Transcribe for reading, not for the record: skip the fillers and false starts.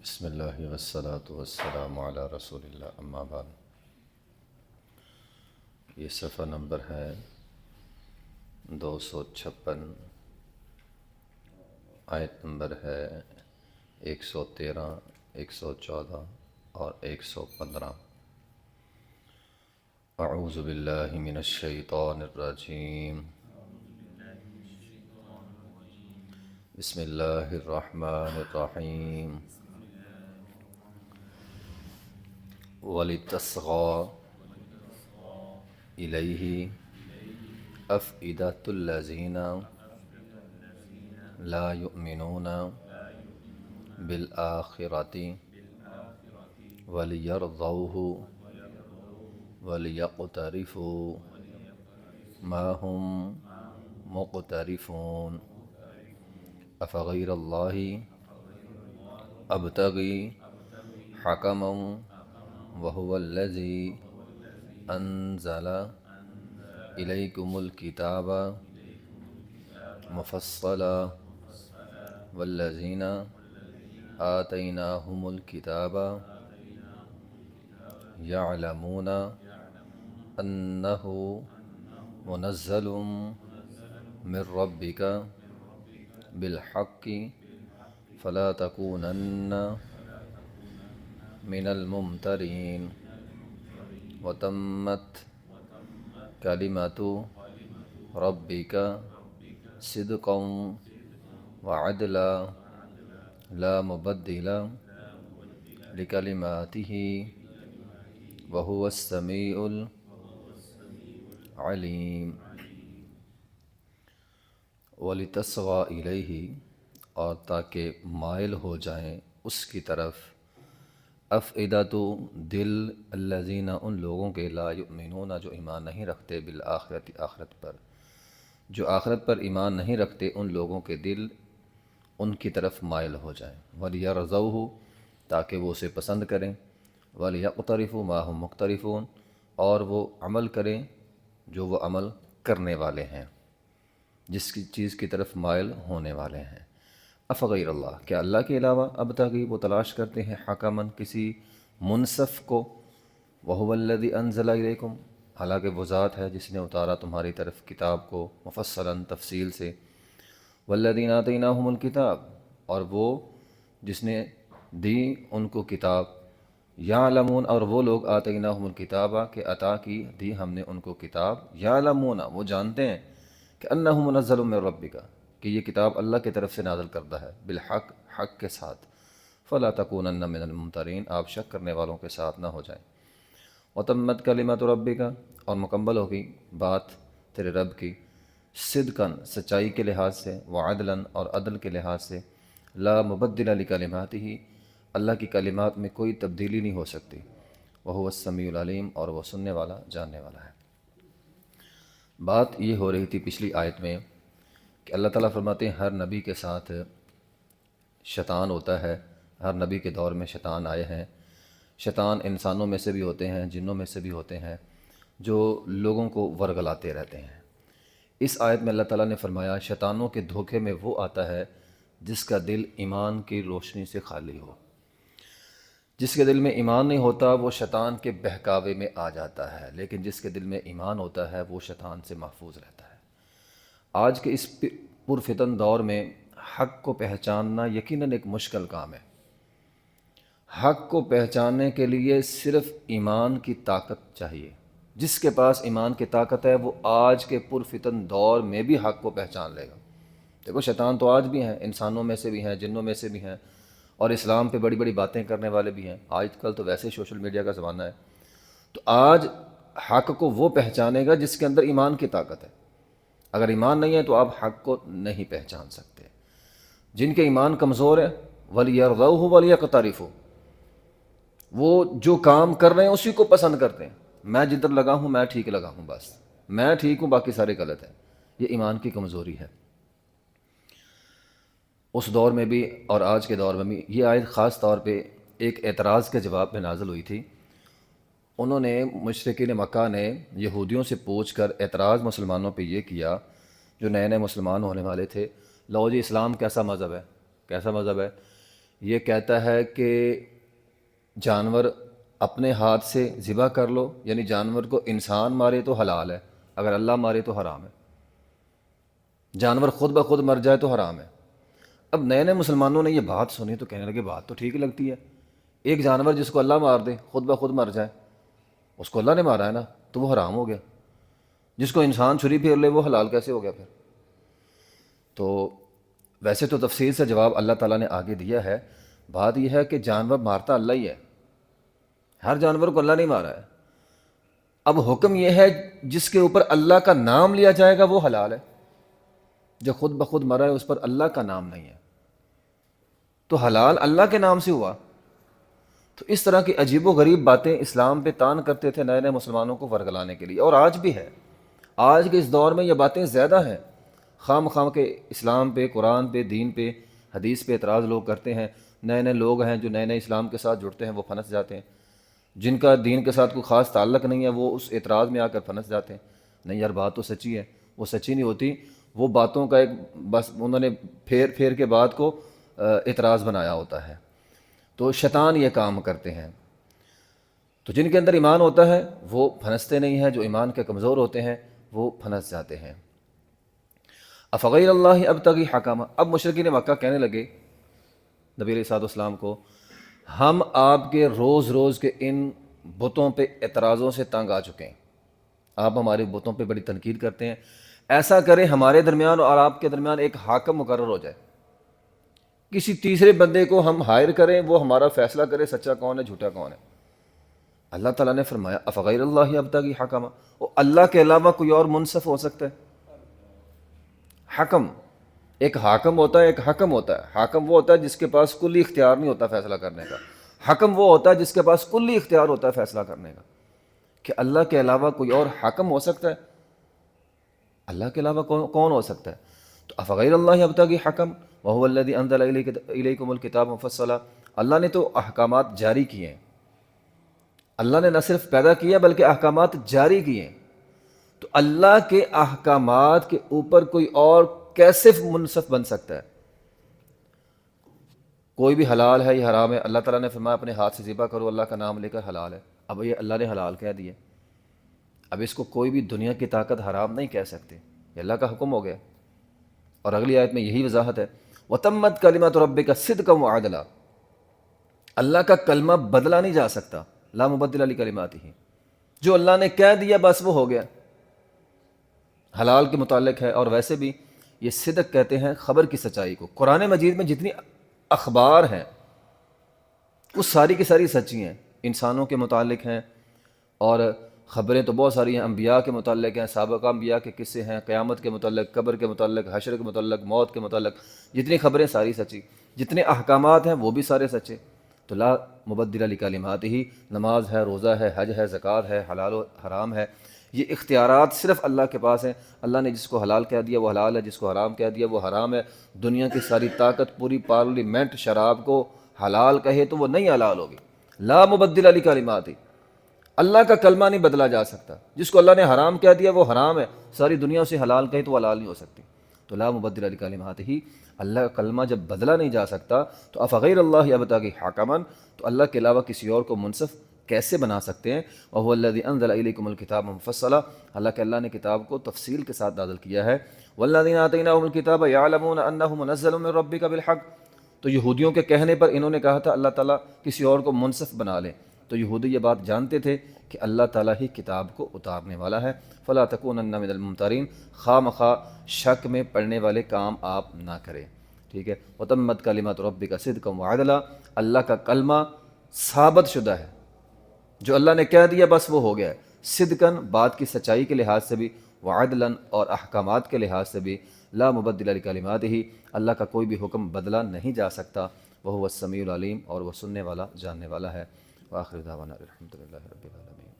بسم اللہ والصلاة والسلام علی رسول اللہ، اما بعد۔ یہ صفحہ نمبر ہے 256، آیت نمبر ہے 113، 114 اور 115۔ اعوذ باللہ من الشیطان الرجیم، بسم اللہ الرحمن الرحیم۔ وَلِتَصْغَىٰ إِلَيْهِ أَفْئِدَةُ الَّذِينَ لَا يُؤْمِنُونَ بِالْآخِرَةِ وَلِيَرْضَوْهُ وَلِيَقْتَرِفُوا مَا هُمْ مُقْتَرِفُونَ۔ أَفَغَيْرَ اللَّهِ أَبْتَغِي حَكَمًا وَهُوَ الَّذِي أَنزَلَ إِلَيْكُمُ الْكِتَابَ مُفَصَّلًا وَالَّذِينَ آتَيْنَاهُمُ الْكِتَابَ يَعْلَمُونَ أَنَّهُ مُنَزَّلٌ مِّن رَّبِّكَ بِالْحَقِّ فَلَا تَكُونَنَّ مِنَ الْمُمْتَرِينَ۔ وَتَمَّتْ كَلِمَةُ رَبِّكَ صِدْقًا وَعَدْلًا لَا مُبَدِّلَ لِكَلِمَاتِهِ وَهُوَ السَّمِيعُ الْعَلِيمُ۔ وَلِتَصْغَىٰ إِلَيْهِ، اور تاکہ مائل ہو جائیں اس کی طرف، افئدۃ دل، الذین ان لوگوں کے، لا یؤمنون جو ایمان نہیں رکھتے، بالآخرۃ آخرت پر، جو آخرت پر ایمان نہیں رکھتے ان لوگوں کے دل ان کی طرف مائل ہو جائیں، وَلِيَرْضَوْهُ تاکہ وہ اسے پسند کریں، وَلِيَقْتَرِفُوا مَا هُمْ مُقْتَرِفُونَ اور وہ عمل کریں جو وہ عمل کرنے والے ہیں، جس کی چیز کی طرف مائل ہونے والے ہیں۔ افغیر اللہ، کیا اللہ کے علاوہ، ابتغی وہ تلاش کرتے ہیں، حکماً کسی منصف کو، وہو الذی انزل الیکم حالانکہ وہ ذات ہے جس نے اتارا تمہاری طرف کتاب کو، مفصلاً تفصیل سے، والذین آتیناہم الکتاب اور وہ جس نے دی ان کو کتاب، یعلمون اور وہ لوگ، آتیناہم الکتاب کہ عطا کی دی ہم نے ان کو کتاب، یعلمون وہ جانتے ہیں کہ انہ منزل من ربک کہ یہ کتاب اللہ کی طرف سے نازل کردہ ہے، بالحق حق کے ساتھ، فلا تکونن من الممترین آپ شک کرنے والوں کے ساتھ نہ ہو جائیں۔ وتمت کلمۃ ربک اور مکمل ہوگی بات تیرے رب کی، صدقاً سچائی کے لحاظ سے، وعدلاً اور عدل کے لحاظ سے، لا مبدل لکلماتہ اللہ کی کلمات میں کوئی تبدیلی نہیں ہو سکتی، وہو السمیع العلیم اور وہ سننے والا جاننے والا ہے۔ بات یہ ہو رہی تھی پچھلی آیت میں کہ اللہ تعالیٰ فرماتے ہیں ہر نبی کے ساتھ شیطان ہوتا ہے، ہر نبی کے دور میں شیطان آئے ہیں، شیطان انسانوں میں سے بھی ہوتے ہیں، جنوں میں سے بھی ہوتے ہیں، جو لوگوں کو ورگلاتے رہتے ہیں۔ اس آیت میں اللہ تعالیٰ نے فرمایا شیطانوں کے دھوکے میں وہ آتا ہے جس کا دل ایمان کی روشنی سے خالی ہو، جس کے دل میں ایمان نہیں ہوتا وہ شیطان کے بہکاوے میں آ جاتا ہے، لیکن جس کے دل میں ایمان ہوتا ہے وہ شیطان سے محفوظ رہتا ہے۔ آج کے اس پرفتن دور میں حق کو پہچاننا یقیناً ایک مشکل کام ہے۔ حق کو پہچاننے کے لیے صرف ایمان کی طاقت چاہیے۔ جس کے پاس ایمان کی طاقت ہے وہ آج کے پرفتن دور میں بھی حق کو پہچان لے گا۔ دیکھو شیطان تو آج بھی ہیں، انسانوں میں سے بھی ہیں، جنوں میں سے بھی ہیں، اور اسلام پہ بڑی بڑی باتیں کرنے والے بھی ہیں۔ آج کل تو ویسے سوشل میڈیا کا زمانہ ہے، تو آج حق کو وہ پہچانے گا جس کے اندر ایمان کی طاقت ہے۔ اگر ایمان نہیں ہے تو آپ حق کو نہیں پہچان سکتے۔ جن کے ایمان کمزور ہے، وَلِيَرْضَوْهُ وَلِيَقْتَرِفُوا وہ جو کام کر رہے ہیں اسی کو پسند کرتے ہیں، میں جدھر لگا ہوں میں ٹھیک لگا ہوں، بس میں ٹھیک ہوں باقی سارے غلط ہیں۔ یہ ایمان کی کمزوری ہے۔ اس دور میں بھی اور آج کے دور میں بھی یہ آیت خاص طور پہ ایک اعتراض کے جواب میں نازل ہوئی تھی۔ انہوں نے مشرکین مکہ نے یہودیوں سے پوچھ کر اعتراض مسلمانوں پہ یہ کیا، جو نئے نئے مسلمان ہونے والے تھے، لو جی اسلام کیسا مذہب ہے، کیسا مذہب ہے یہ کہتا ہے کہ جانور اپنے ہاتھ سے ذبح کر لو، یعنی جانور کو انسان مارے تو حلال ہے، اگر اللہ مارے تو حرام ہے۔ جانور خود بخود مر جائے تو حرام ہے۔ اب نئے نئے مسلمانوں نے یہ بات سنی تو کہنے لگے بات تو ٹھیک لگتی ہے، ایک جانور جس کو اللہ مار دے، خود بخود مر جائے، اس کو اللہ نے مارا ہے نا، تو وہ حرام ہو گیا، جس کو انسان چھری پھیر لے وہ حلال کیسے ہو گیا پھر؟ تو ویسے تو تفصیل سے جواب اللہ تعالیٰ نے آگے دیا ہے، بات یہ ہے کہ جانور مارتا اللہ ہی ہے، ہر جانور کو اللہ نہیں مارا ہے۔ اب حکم یہ ہے جس کے اوپر اللہ کا نام لیا جائے گا وہ حلال ہے، جو خود بخود مرا ہے اس پر اللہ کا نام نہیں ہے، تو حلال اللہ کے نام سے ہوا۔ تو اس طرح کی عجیب و غریب باتیں اسلام پہ تان کرتے تھے نئے نئے مسلمانوں کو ورگلانے کے لیے، اور آج بھی ہے، آج کے اس دور میں یہ باتیں زیادہ ہیں، خام خام کے اسلام پہ، قرآن پہ، دین پہ، حدیث پہ اعتراض لوگ کرتے ہیں۔ نئے نئے لوگ ہیں جو نئے نئے اسلام کے ساتھ جڑتے ہیں وہ پھنس جاتے ہیں، جن کا دین کے ساتھ کوئی خاص تعلق نہیں ہے وہ اس اعتراض میں آ کر پھنس جاتے ہیں۔ نہیں یار بات تو سچی ہے، وہ سچی نہیں ہوتی، وہ باتوں کا ایک بس انہوں نے پھیر پھیر کے بات کو اعتراض بنایا ہوتا ہے۔ تو شیطان یہ کام کرتے ہیں۔ تو جن کے اندر ایمان ہوتا ہے وہ پھنستے نہیں ہیں، جو ایمان کے کمزور ہوتے ہیں وہ پھنس جاتے ہیں۔ افغیر اللہ ابتغی حکما، اب مشرکین مکہ کہنے لگے نبی علیہ الصلوۃ والسلام کو، ہم آپ کے روز روز کے ان بتوں پہ اعتراضوں سے تنگ آ چکے ہیں، آپ ہمارے بتوں پہ بڑی تنقید کرتے ہیں، ایسا کریں ہمارے درمیان اور آپ کے درمیان ایک حاکم مقرر ہو جائے، کسی تیسرے بندے کو ہم ہائر کریں، وہ ہمارا فیصلہ کرے سچا کون ہے جھوٹا کون ہے۔ اللہ تعالیٰ نے فرمایا افغیر اللہ ابتغی حکما، وہ اللہ کے علاوہ کوئی اور منصف ہو سکتا ہے؟ حکم، ایک حاکم ہوتا ہے، ایک حکم ہوتا ہے۔ حاکم وہ ہوتا ہے جس کے پاس کلی اختیار نہیں ہوتا فیصلہ کرنے کا، حکم وہ ہوتا ہے جس کے پاس کلی اختیار ہوتا ہے فیصلہ کرنے کا۔ کہ اللہ کے علاوہ کوئی اور حاکم ہو سکتا ہے؟ اللہ کے علاوہ کون ہو سکتا ہے؟ تو افغیر اللہ ابتغی حکم وهو الذی انزل الیکم الکتاب مفصلا، اللہ نے تو احکامات جاری کیے ہیں، اللہ نے نہ صرف پیدا کیا بلکہ احکامات جاری کیے ہیں، تو اللہ کے احکامات کے اوپر کوئی اور کیسے منصف بن سکتا ہے؟ کوئی بھی حلال ہے یا حرام ہے، اللہ تعالیٰ نے فرمایا اپنے ہاتھ سے ذبح کرو، اللہ کا نام لے کر حلال ہے، اب یہ اللہ نے حلال کہہ دیا، اب اس کو کوئی بھی دنیا کی طاقت حرام نہیں کہہ سکتے، یہ اللہ کا حکم ہو گیا۔ اور اگلی آیت میں یہی وضاحت ہے، وَتَمَّتْ كَلِمَةُ رَبِّكَ صِدْقًا وَعَدْلًا، اللہ کا کلمہ بدلا نہیں جا سکتا، لا مبدل لکلماتہ، جو اللہ نے کہہ دیا بس وہ ہو گیا۔ حلال کے متعلق ہے، اور ویسے بھی یہ صدق کہتے ہیں خبر کی سچائی کو۔ قرآن مجید میں جتنی اخبار ہیں وہ ساری کی ساری سچی ہیں، انسانوں کے متعلق ہیں، اور خبریں تو بہت ساری ہیں، انبیاء کے متعلق ہیں، سابقہ انبیاء کے قصے ہیں، قیامت کے متعلق، قبر کے متعلق، حشر کے متعلق، موت کے متعلق، جتنی خبریں ساری سچی، جتنے احکامات ہیں وہ بھی سارے سچے۔ تو لا مبدل لکلماتہ، نماز ہے، روزہ ہے، حج ہے، زکوٰۃ ہے، حلال و حرام ہے، یہ اختیارات صرف اللہ کے پاس ہیں۔ اللہ نے جس کو حلال کہہ دیا وہ حلال ہے، جس کو حرام کہہ دیا وہ حرام ہے۔ دنیا کی ساری طاقت، پوری پارلیمنٹ شراب کو حلال کہے تو وہ نہیں حلال ہوگی۔ لا مبدل لکلماتہ، اللہ کا کلمہ نہیں بدلا جا سکتا، جس کو اللہ نے حرام کہہ دیا وہ حرام ہے، ساری دنیا اسے حلال کہے تو وہ حلال نہیں ہو سکتی۔ تو لا مبدل لکلماتہ، اللہ کا کلمہ جب بدلا نہیں جا سکتا تو افغیر اللہ ابتغی حکما، تو اللہ کے علاوہ کسی اور کو منصف کیسے بنا سکتے ہیں؟ وهو الذی انزل الیکم الکتاب مفصلا، حالانکہ اللہ نے کتاب کو تفصیل کے ساتھ نازل کیا ہے۔ والذین آتیناہم الکتاب یعلمون انہ منزل من ربک بالحق، تو یہودیوں کے کہنے پر انہوں نے کہا تھا اللہ تعالیٰ کسی اور کو منصف بنا لے، تو یہودی یہ بات جانتے تھے کہ اللہ تعالیٰ ہی کتاب کو اتارنے والا ہے۔ فلا تکونن من الممترین، خواہ مخواہ شک میں پڑنے والے کام آپ نہ کریں، ٹھیک ہے۔ وتمت کلمۃ ربک صدقا وعدلا، اللہ کا کلمہ ثابت شدہ ہے، جو اللہ نے کہہ دیا بس وہ ہو گیا ہے، صدقاً بات کی سچائی کے لحاظ سے بھی، وعدلاً اور احکامات کے لحاظ سے بھی، لا مبدل لکلماتہ، اللہ کا کوئی بھی حکم بدلا نہیں جا سکتا، وہو السمیع العلیم، اور وہ سننے والا جاننے والا ہے۔ وآخر دعوانا الحمد للہ رب العالمین۔